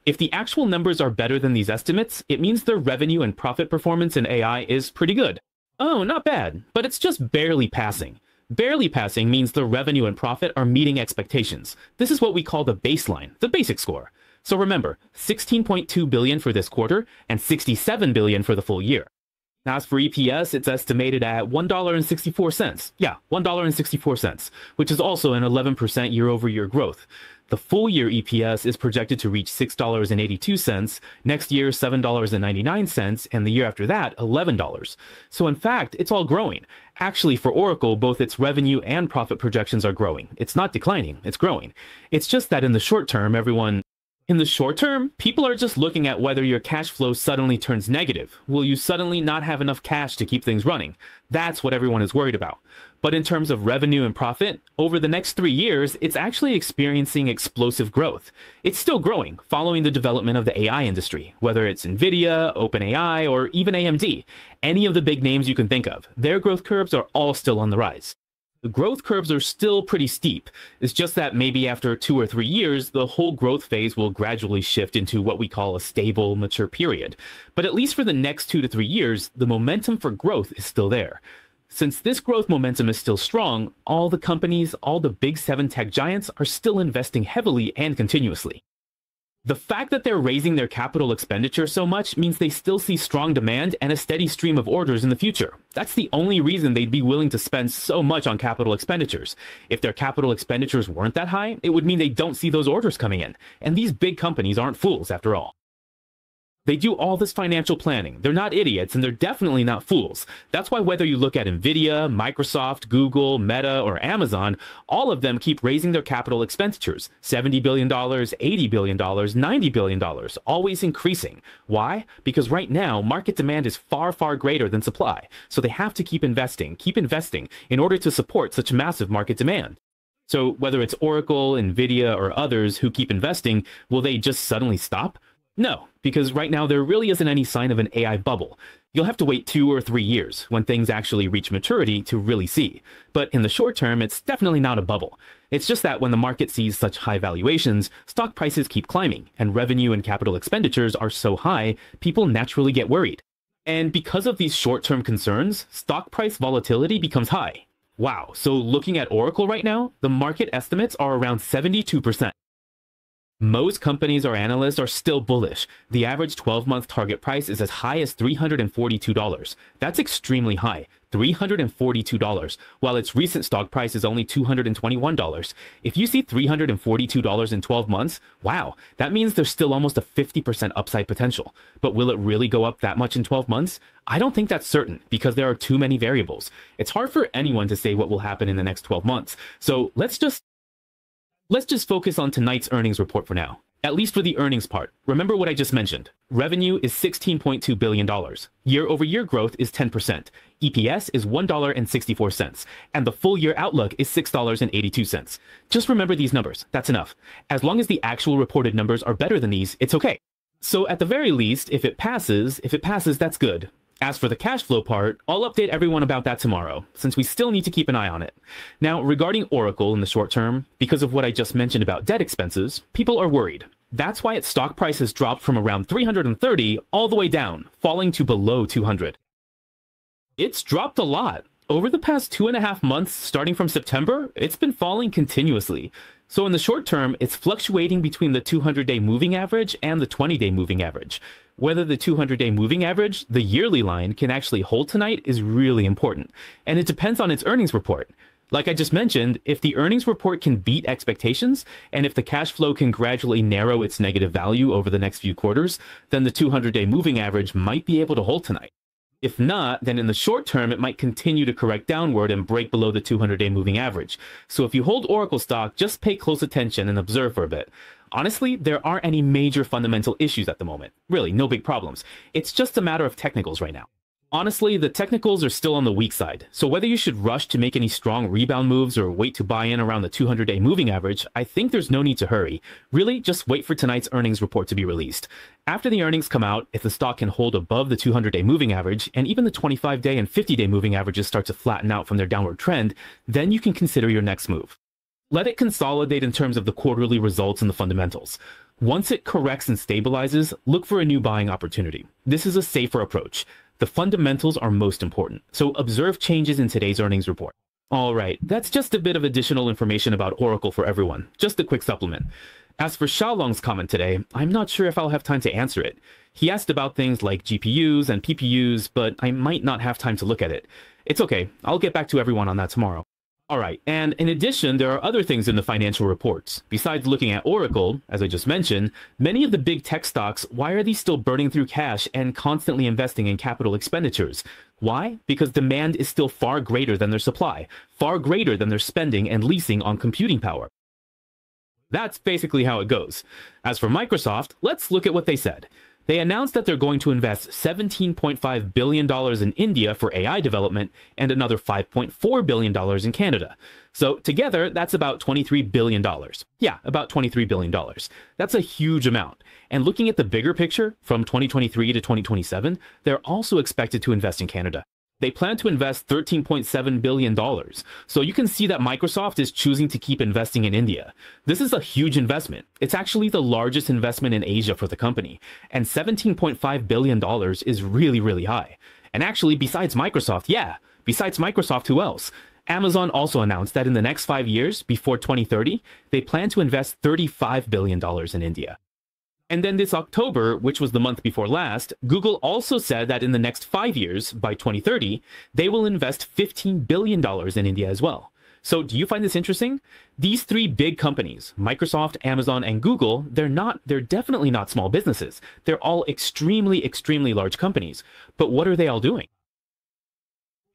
If the actual numbers are better than these estimates, it means their revenue and profit performance in AI is pretty good. Oh, not bad, but it's just barely passing. Barely passing means the revenue and profit are meeting expectations. This is what we call the baseline, the basic score. So remember, $16.2 billion for this quarter and $67 billion for the full year. As for EPS, it's estimated at $1.64. Yeah, $1.64, which is also an 11% year-over-year growth. The full year EPS is projected to reach $6.82, next year $7.99, and the year after that, $11. So in fact, it's all growing. Actually, for Oracle, both its revenue and profit projections are growing. It's not declining, it's growing. It's just that in the short term, In the short term, people are just looking at whether your cash flow suddenly turns negative. Will you suddenly not have enough cash to keep things running? That's what everyone is worried about. But in terms of revenue and profit, over the next 3 years, it's actually experiencing explosive growth. It's still growing, following the development of the AI industry, whether it's NVIDIA, OpenAI, or even AMD. Any of the big names you can think of, their growth curves are all still on the rise. The growth curves are still pretty steep. It's just that maybe after 2 or 3 years, the whole growth phase will gradually shift into what we call a stable, mature period. But at least for the next 2 to 3 years, the momentum for growth is still there. Since this growth momentum is still strong, all the companies, all the big 7 tech giants are still investing heavily and continuously. The fact that they're raising their capital expenditure so much means they still see strong demand and a steady stream of orders in the future. That's the only reason they'd be willing to spend so much on capital expenditures. If their capital expenditures weren't that high, it would mean they don't see those orders coming in. And these big companies aren't fools after all. They do all this financial planning. They're not idiots, and they're definitely not fools. That's why whether you look at NVIDIA, Microsoft, Google, Meta, or Amazon, all of them keep raising their capital expenditures. $70 billion, $80 billion, $90 billion, always increasing. Why? Because right now, market demand is far, far greater than supply. So they have to keep investing in order to support such massive market demand. So whether it's Oracle, NVIDIA, or others who keep investing, will they just suddenly stop? No, because right now there really isn't any sign of an AI bubble. You'll have to wait 2 or 3 years when things actually reach maturity to really see. But in the short term, it's definitely not a bubble. It's just that when the market sees such high valuations, stock prices keep climbing, and revenue and capital expenditures are so high, people naturally get worried. And because of these short-term concerns, stock price volatility becomes high. Wow, so looking at Oracle right now, the market estimates are around 72%. Most companies or analysts are still bullish. The average 12-month target price is as high as $342. That's extremely high, $342, while its recent stock price is only $221. If you see $342 in 12 months, wow, that means there's still almost a 50% upside potential. But will it really go up that much in 12 months? I don't think that's certain because there are too many variables. It's hard for anyone to say what will happen in the next 12 months. So let's just focus on tonight's earnings report for now. At least for the earnings part. Remember what I just mentioned. Revenue is $16.2 billion. Year-over-year growth is 10%. EPS is $1.64. And the full year outlook is $6.82. Just remember these numbers. That's enough. As long as the actual reported numbers are better than these, it's okay. So at the very least, if it passes, that's good. As for the cash flow part, I'll update everyone about that tomorrow, since we still need to keep an eye on it. Now, regarding Oracle in the short term, because of what I just mentioned about debt expenses, people are worried. That's why its stock price has dropped from around 330 all the way down, falling to below 200. It's dropped a lot. over the past 2.5 months, starting from September, it's been falling continuously. So in the short term, it's fluctuating between the 200-day moving average and the 20-day moving average. Whether the 200-day moving average, the yearly line, can actually hold tonight is really important, and it depends on its earnings report. Like I just mentioned, if the earnings report can beat expectations, and if the cash flow can gradually narrow its negative value over the next few quarters, then the 200-day moving average might be able to hold tonight. If not, then in the short term, it might continue to correct downward and break below the 200-day moving average. So if you hold Oracle stock, just pay close attention and observe for a bit. Honestly, there aren't any major fundamental issues at the moment. Really, no big problems. It's just a matter of technicals right now. Honestly, the technicals are still on the weak side, so whether you should rush to make any strong rebound moves or wait to buy in around the 200-day moving average, I think there's no need to hurry. Really, just wait for tonight's earnings report to be released. After the earnings come out, if the stock can hold above the 200-day moving average, and even the 25-day and 50-day moving averages start to flatten out from their downward trend, then you can consider your next move. Let it consolidate in terms of the quarterly results and the fundamentals. Once it corrects and stabilizes, look for a new buying opportunity. This is a safer approach. The fundamentals are most important, so observe changes in today's earnings report. All right, that's just a bit of additional information about Oracle for everyone. Just a quick supplement. As for Xiaolong's comment today, I'm not sure if I'll have time to answer it. He asked about things like GPUs and PPUs, but I might not have time to look at it. It's okay, I'll get back to everyone on that tomorrow. All right, and in addition, there are other things in the financial reports. Besides looking at Oracle, as I just mentioned, many of the big tech stocks, why are these still burning through cash and constantly investing in capital expenditures? Why? Because demand is still far greater than their supply, far greater than their spending and leasing on computing power. That's basically how it goes. As for Microsoft, let's look at what they said. They announced that they're going to invest $17.5 billion in India for AI development and another $5.4 billion in Canada. So together, that's about $23 billion. Yeah, about $23 billion. That's a huge amount. And looking at the bigger picture, from 2023 to 2027, they're also expected to invest in Canada. They plan to invest $13.7 billion. So you can see that Microsoft is choosing to keep investing in India. This is a huge investment. It's actually the largest investment in Asia for the company. And $17.5 billion is really, really high. And actually, besides Microsoft, who else? Amazon also announced that in the next 5 years, before 2030, they plan to invest $35 billion in India. And then this October, which was the month before last, Google also said that in the next 5 years, by 2030, they will invest $15 billion in India as well. So do you find this interesting? These three big companies, Microsoft, Amazon, and Google, they're definitely not small businesses. They're all extremely, extremely large companies. But what are they all doing?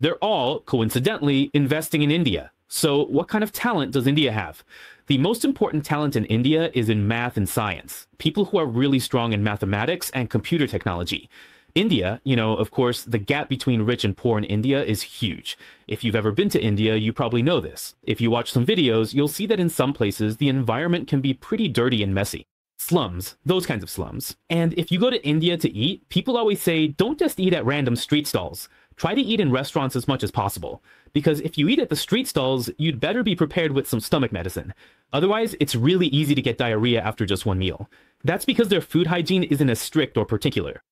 They're all, coincidentally, investing in India. So what kind of talent does India have? The most important talent in India is in math and science, people who are really strong in mathematics and computer technology. India, of course, the gap between rich and poor in India is huge. If you've ever been to India, you probably know this. If you watch some videos, you'll see that in some places, the environment can be pretty dirty and messy. Slums, those kinds of slums. And if you go to India to eat, people always say, don't just eat at random street stalls. Try to eat in restaurants as much as possible. Because if you eat at the street stalls, you'd better be prepared with some stomach medicine. Otherwise, it's really easy to get diarrhea after just one meal. That's because their food hygiene isn't as strict or particular.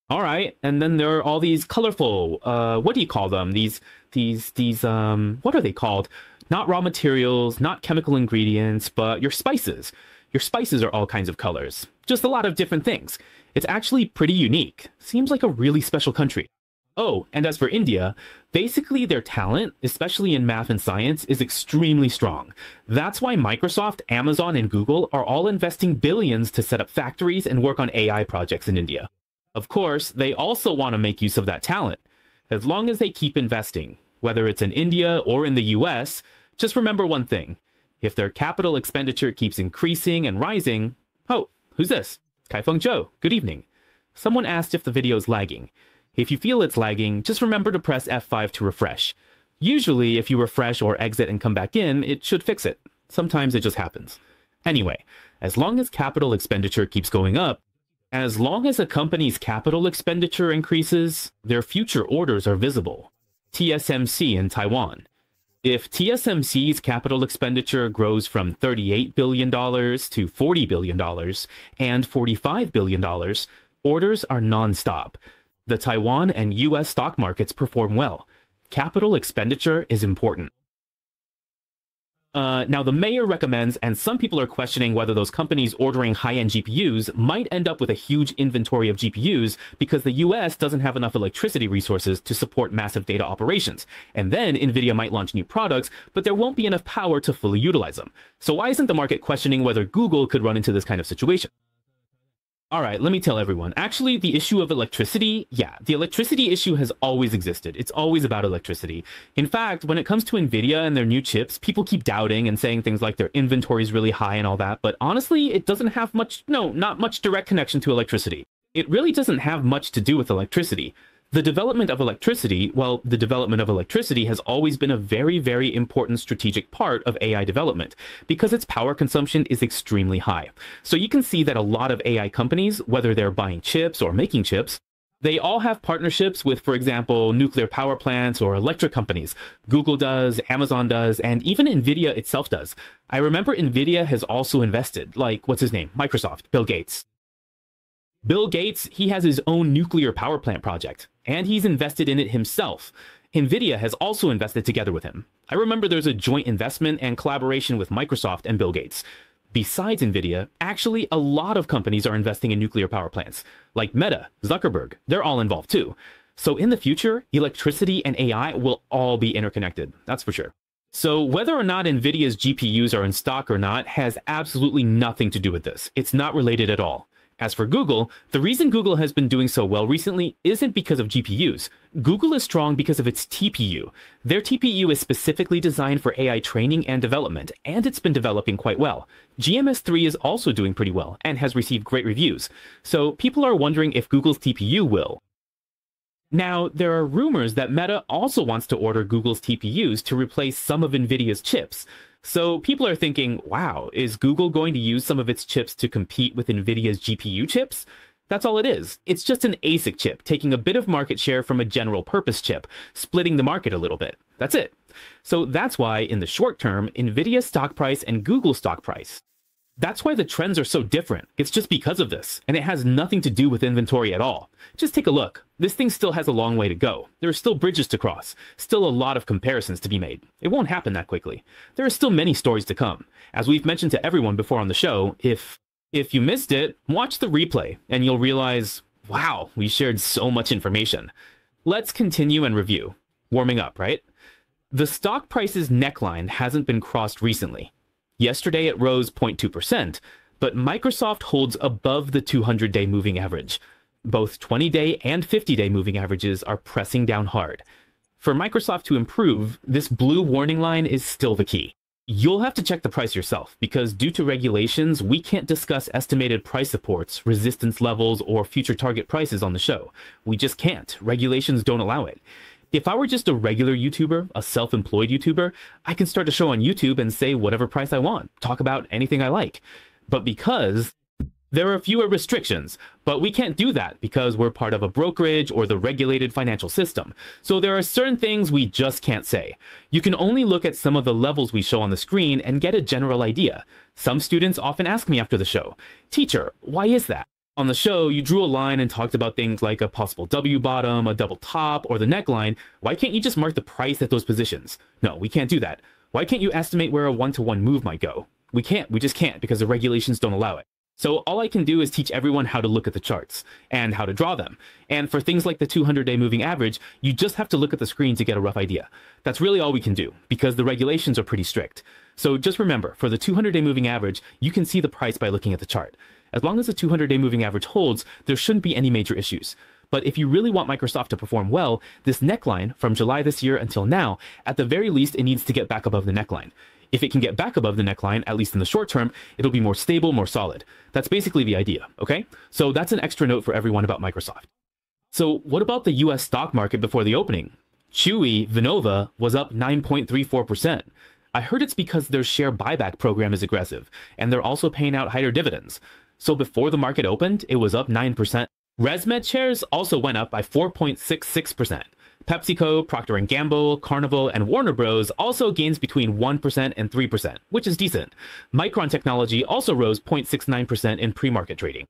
All right, and then there are all these colorful, what do you call them? What are they called? Not raw materials, not chemical ingredients, but your spices. Your spices are all kinds of colors. Just a lot of different things. It's actually pretty unique. Seems like a really special country. Oh, and as for India, basically their talent, especially in math and science, is extremely strong. That's why Microsoft, Amazon, and Google are all investing billions to set up factories and work on AI projects in India. Of course, they also want to make use of that talent. As long as they keep investing, whether it's in India or in the US, just remember one thing. If their capital expenditure keeps increasing and rising... Oh, who's this? Kaifeng Zhou, good evening. Someone asked if the video is lagging. If you feel it's lagging, just remember to press F5 to refresh. Usually, if you refresh or exit and come back in, it should fix it. Sometimes it just happens. Anyway, as long as capital expenditure keeps going up, as long as a company's capital expenditure increases, their future orders are visible. TSMC in Taiwan. If TSMC's capital expenditure grows from $38 billion to $40 billion and $45 billion, orders are non-stop. The Taiwan and US stock markets perform well. Capital expenditure is important. Now, the mayor recommends, and some people are questioning whether those companies ordering high-end GPUs might end up with a huge inventory of GPUs because the US doesn't have enough electricity resources to support massive data operations. And then NVIDIA might launch new products, but there won't be enough power to fully utilize them. So why isn't the market questioning whether Google could run into this kind of situation? All right, let me tell everyone. Actually, the issue of electricity, the electricity issue has always existed. It's always about electricity. In fact, when it comes to NVIDIA and their new chips, people keep doubting and saying things like their inventory is really high and all that. But honestly, it doesn't have not much direct connection to electricity. It really doesn't have much to do with electricity. The development of electricity has always been a very, very important strategic part of AI development because its power consumption is extremely high. So you can see that a lot of AI companies, whether they're buying chips or making chips, they all have partnerships with, for example, nuclear power plants or electric companies. Google does, Amazon does, and even NVIDIA itself does. I remember NVIDIA has also invested, like, what's his name? Microsoft, Bill Gates. Bill Gates, he has his own nuclear power plant project, and he's invested in it himself. NVIDIA has also invested together with him. I remember there's a joint investment and collaboration with Microsoft and Bill Gates. Besides NVIDIA, actually a lot of companies are investing in nuclear power plants, like Meta, Zuckerberg, they're all involved too. So in the future, electricity and AI will all be interconnected, that's for sure. So whether or not NVIDIA's GPUs are in stock or not has absolutely nothing to do with this. It's not related at all. As for Google, the reason Google has been doing so well recently isn't because of GPUs. Google is strong because of its TPU. Their TPU is specifically designed for AI training and development, and it's been developing quite well. GMS3 is also doing pretty well and has received great reviews. So people are wondering if Google's TPU will. Now, there are rumors that Meta also wants to order Google's TPUs to replace some of NVIDIA's chips. So people are thinking, wow, is Google going to use some of its chips to compete with NVIDIA's GPU chips? That's all it is. It's just an ASIC chip, taking a bit of market share from a general purpose chip, splitting the market a little bit. That's it. So that's why, in the short term, NVIDIA's stock price and Google's stock price. That's why the trends are so different. It's just because of this, and it has nothing to do with inventory at all. Just take a look. This thing still has a long way to go. There are still bridges to cross, still a lot of comparisons to be made. It won't happen that quickly. There are still many stories to come. As we've mentioned to everyone before on the show, if you missed it, watch the replay, and you'll realize, wow, we shared so much information. Let's continue and review. Warming up, right? The stock price's neckline hasn't been crossed recently. Yesterday, it rose 0.2%, but Microsoft holds above the 200-day moving average. Both 20-day and 50-day moving averages are pressing down hard. For Microsoft to improve, this blue warning line is still the key. You'll have to check the price yourself, because due to regulations, we can't discuss estimated price supports, resistance levels, or future target prices on the show. We just can't. Regulations don't allow it. If I were just a regular YouTuber, a self-employed YouTuber, I can start a show on YouTube and say whatever price I want, talk about anything I like. But because there are fewer restrictions, but we can't do that because we're part of a brokerage or the regulated financial system. So there are certain things we just can't say. You can only look at some of the levels we show on the screen and get a general idea. Some students often ask me after the show, "Teacher, why is that?" On the show, you drew a line and talked about things like a possible W bottom, a double top, or the neckline. Why can't you just mark the price at those positions? No, we can't do that. Why can't you estimate where a one-to-one move might go? We can't. We just can't because the regulations don't allow it. So all I can do is teach everyone how to look at the charts and how to draw them. And for things like the 200-day moving average, you just have to look at the screen to get a rough idea. That's really all we can do because the regulations are pretty strict. So just remember, for the 200-day moving average, you can see the price by looking at the chart. As long as the 200-day moving average holds, there shouldn't be any major issues. But if you really want Microsoft to perform well, this neckline from July this year until now, at the very least, it needs to get back above the neckline. If it can get back above the neckline, at least in the short term, it'll be more stable, more solid. That's basically the idea, okay? So that's an extra note for everyone about Microsoft. So what about the US stock market before the opening? Chewy, Vinova, was up 9.34%. I heard it's because their share buyback program is aggressive, and they're also paying out higher dividends. So before the market opened, it was up 9%. ResMed shares also went up by 4.66%. PepsiCo, Procter & Gamble, Carnival, and Warner Bros. Also gains between 1% and 3%, which is decent. Micron Technology also rose 0.69% in pre-market trading.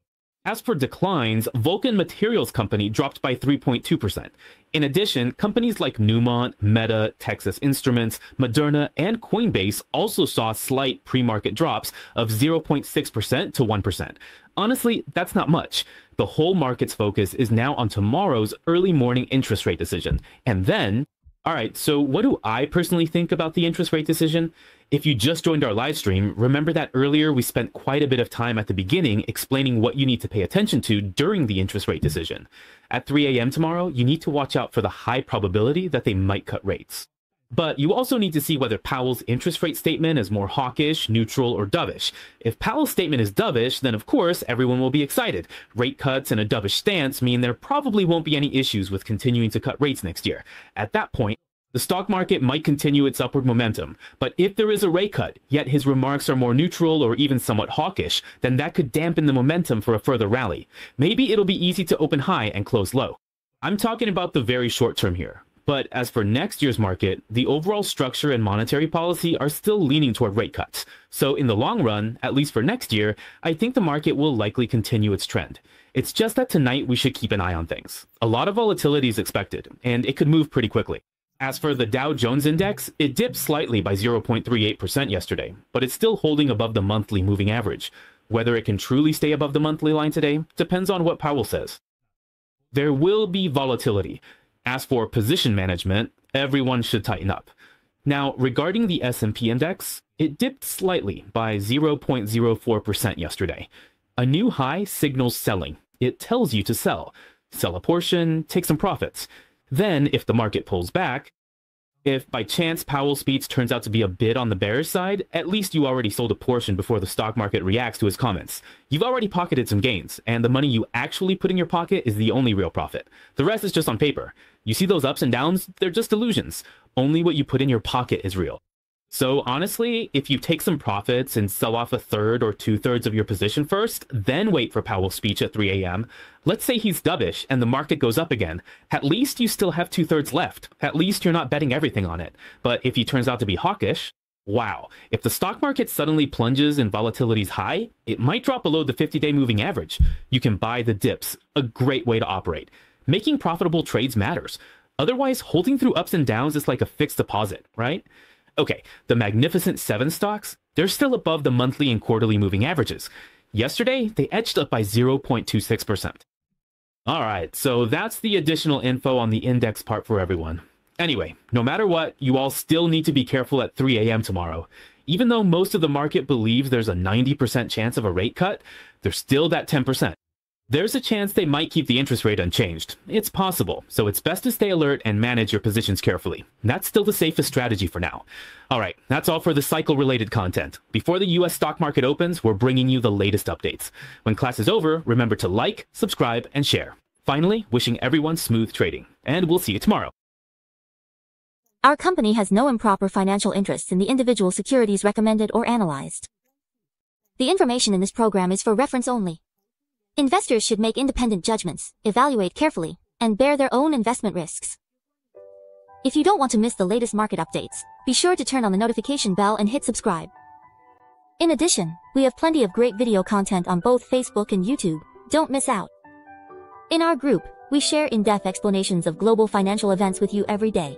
As for declines, Vulcan Materials Company dropped by 3.2%. In addition, companies like Newmont, Meta, Texas Instruments, Moderna, and Coinbase also saw slight pre-market drops of 0.6% to 1%. Honestly, that's not much. The whole market's focus is now on tomorrow's early morning interest rate decision. And then, all right, so what do I personally think about the interest rate decision? If you just joined our live stream, remember that earlier we spent quite a bit of time at the beginning explaining what you need to pay attention to during the interest rate decision. At 3 a.m. tomorrow, you need to watch out for the high probability that they might cut rates. But you also need to see whether Powell's interest rate statement is more hawkish, neutral, or dovish. If Powell's statement is dovish, then of course everyone will be excited. Rate cuts and a dovish stance mean there probably won't be any issues with continuing to cut rates next year. At that point, the stock market might continue its upward momentum, but if there is a rate cut, yet his remarks are more neutral or even somewhat hawkish, then that could dampen the momentum for a further rally. Maybe it'll be easy to open high and close low. I'm talking about the very short term here. But as for next year's market, the overall structure and monetary policy are still leaning toward rate cuts. So in the long run, at least for next year, I think the market will likely continue its trend. It's just that tonight we should keep an eye on things. A lot of volatility is expected, and it could move pretty quickly. As for the Dow Jones Index, it dipped slightly by 0.38% yesterday, but it's still holding above the monthly moving average. Whether it can truly stay above the monthly line today depends on what Powell says. There will be volatility. As for position management, everyone should tighten up. Now, regarding the S&P index, it dipped slightly by 0.04% yesterday. A new high signals selling. It tells you to sell. Sell a portion, take some profits. Then, if the market pulls back, if by chance Powell's speech turns out to be a bit on the bearish side, at least you already sold a portion before the stock market reacts to his comments. You've already pocketed some gains, and the money you actually put in your pocket is the only real profit. The rest is just on paper. You see those ups and downs? They're just illusions. Only what you put in your pocket is real. So honestly, if you take some profits and sell off a third or two-thirds of your position first, then wait for Powell's speech at 3 a.m., let's say he's dovish and the market goes up again. At least you still have two-thirds left. At least you're not betting everything on it. But if he turns out to be hawkish, wow. If the stock market suddenly plunges and volatility's high, it might drop below the 50-day moving average. You can buy the dips, a great way to operate. Making profitable trades matters. Otherwise, holding through ups and downs is like a fixed deposit, right? Okay, the Magnificent 7 stocks, they're still above the monthly and quarterly moving averages. Yesterday, they edged up by 0.26%. All right, so that's the additional info on the index part for everyone. Anyway, no matter what, you all still need to be careful at 3 a.m. tomorrow. Even though most of the market believes there's a 90% chance of a rate cut, there's still that 10%. There's a chance they might keep the interest rate unchanged. It's possible, so it's best to stay alert and manage your positions carefully. That's still the safest strategy for now. All right, that's all for the cycle-related content. Before the US stock market opens, we're bringing you the latest updates. When class is over, remember to like, subscribe, and share. Finally, wishing everyone smooth trading. And we'll see you tomorrow. Our company has no improper financial interests in the individual securities recommended or analyzed. The information in this program is for reference only. Investors should make independent judgments, evaluate carefully, and bear their own investment risks. If you don't want to miss the latest market updates, be sure to turn on the notification bell and hit subscribe. In addition, we have plenty of great video content on both Facebook and YouTube. Don't miss out. In our group, we share in-depth explanations of global financial events with you every day.